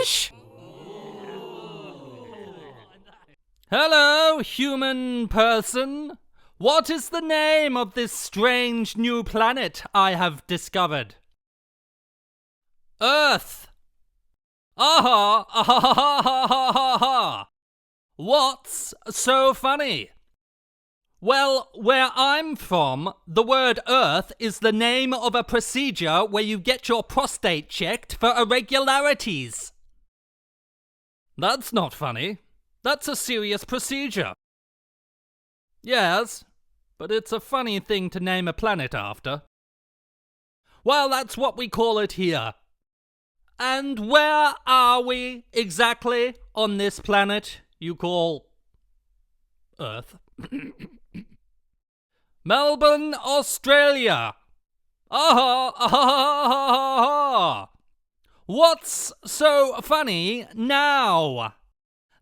English? Hello, human person. What is the name of this strange new planet I have discovered? Earth. Aha, aha, ha, ha, ha, ha, ha. What's so funny? Well, where I'm from, the word Earth is the name of a procedure where you get your prostate checked for irregularities. That's not funny. That's a serious procedure. Yes, but it's a funny thing to name a planet after. Well, that's what we call it here. And where are we exactly on this planet you call Earth? Melbourne, Australia. Aha, aha, aha, aha. What's so funny now?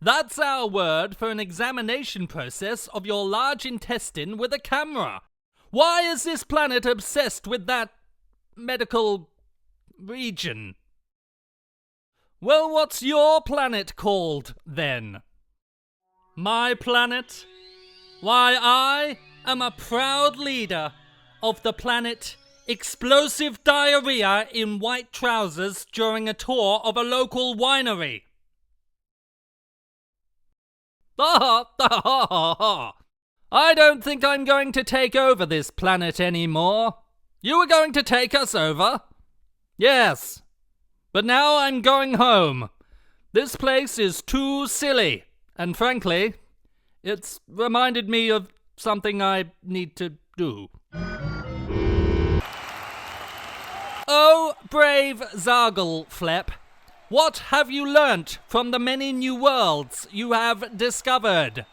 That's our word for an examination process of your large intestine with a camera. Why is this planet obsessed with that medical region? Well, what's your planet called, then? My planet? Why, I am a proud leader of the planet Explosive Diarrhea in White Trousers during a tour of a local winery. I don't think I'm going to take over this planet anymore. You were going to take us over? Yes. But now I'm going home. This place is too silly. And frankly, it's reminded me of something I need to do. Oh, brave Zargelflepp. What have you learnt from the many new worlds you have discovered?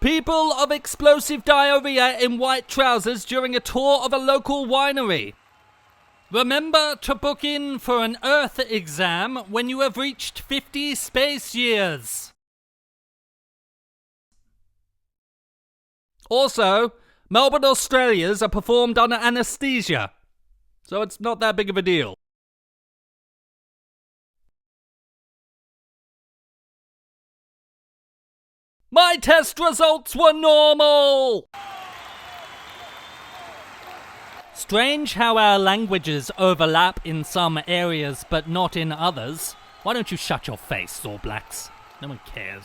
People of explosive diarrhea in white trousers during a tour of a local winery. Remember to book in for an Earth exam when you have reached 50 space years. Also, Melbourne Australias are performed under anaesthesia, so it's not that big of a deal. My test results were normal! Strange how our languages overlap in some areas but not in others. Why don't you shut your face, All Blacks? No one cares.